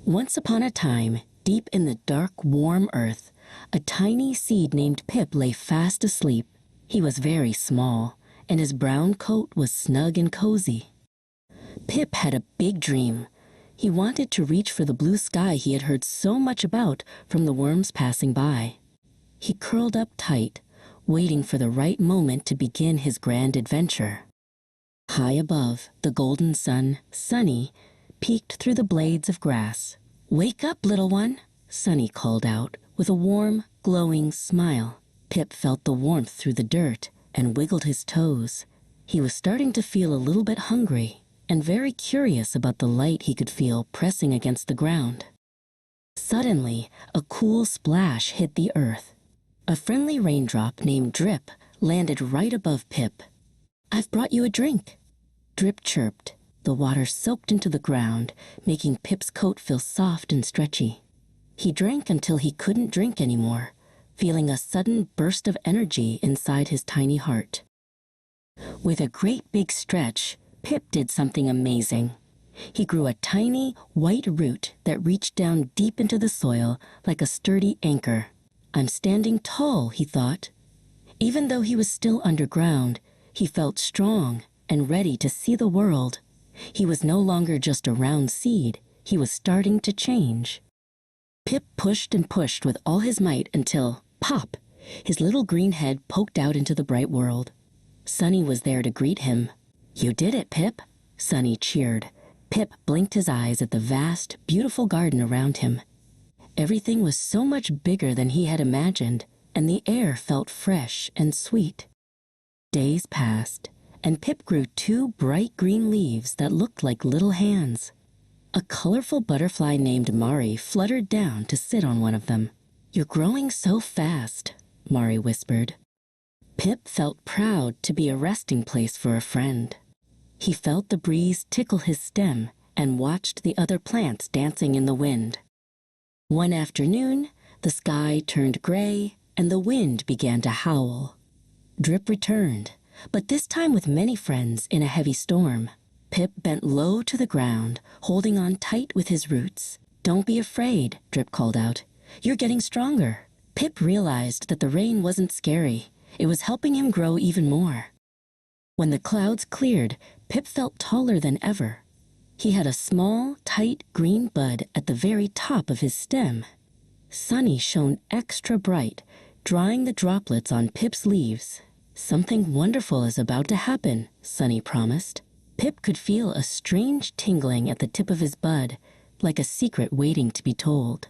Once upon a time, deep in the dark, warm earth, a tiny seed named Pip lay fast asleep. He was very small, and his brown coat was snug and cozy. Pip had a big dream. He wanted to reach for the blue sky he had heard so much about from the worms passing by. He curled up tight, waiting for the right moment to begin his grand adventure. High above, the golden sun, Sunny, peeked through the blades of grass. "Wake up, little one," Sunny called out with a warm, glowing smile. Pip felt the warmth through the dirt and wiggled his toes. He was starting to feel a little bit hungry and very curious about the light he could feel pressing against the ground. Suddenly, a cool splash hit the earth. A friendly raindrop named Drip landed right above Pip. "I've brought you a drink," Drip chirped. The water soaked into the ground, making Pip's coat feel soft and stretchy. He drank until he couldn't drink anymore, feeling a sudden burst of energy inside his tiny heart. With a great big stretch, Pip did something amazing. He grew a tiny, white root that reached down deep into the soil like a sturdy anchor. "I'm standing tall," he thought. Even though he was still underground, he felt strong and ready to see the world. He was no longer just a round seed. He was starting to change. Pip pushed and pushed with all his might until, pop, his little green head poked out into the bright world. Sunny was there to greet him. "You did it, Pip," Sunny cheered. Pip blinked his eyes at the vast, beautiful garden around him. Everything was so much bigger than he had imagined, and the air felt fresh and sweet. Days passed, and Pip grew 2 bright green leaves that looked like little hands. A colorful butterfly named Mari fluttered down to sit on one of them. "You're growing so fast," Mari whispered. Pip felt proud to be a resting place for a friend. He felt the breeze tickle his stem and watched the other plants dancing in the wind. One afternoon, the sky turned gray and the wind began to howl. Drip returned, but this time with many friends in a heavy storm. Pip bent low to the ground, holding on tight with his roots. "Don't be afraid," Drip called out. "You're getting stronger." Pip realized that the rain wasn't scary. It was helping him grow even more. When the clouds cleared, Pip felt taller than ever. He had a small, tight green bud at the very top of his stem. Sunny shone extra bright, drying the droplets on Pip's leaves. "Something wonderful is about to happen," Sunny promised. Pip could feel a strange tingling at the tip of his bud, like a secret waiting to be told.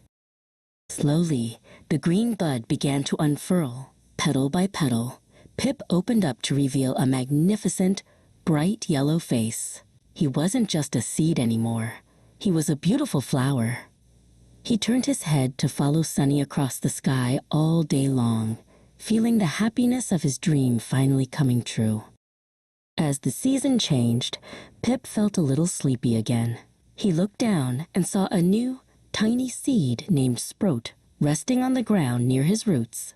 Slowly, the green bud began to unfurl. Petal by petal, Pip opened up to reveal a magnificent, bright yellow face. He wasn't just a seed anymore. He was a beautiful flower. He turned his head to follow Sunny across the sky all day long, feeling the happiness of his dream finally coming true. As the season changed, Pip felt a little sleepy again. He looked down and saw a new, tiny seed named Sprout resting on the ground near his roots.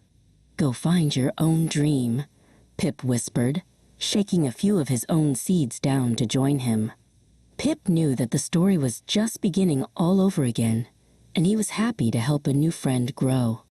"Go find your own dream," Pip whispered, shaking a few of his own seeds down to join him. Pip knew that the story was just beginning all over again, and he was happy to help a new friend grow.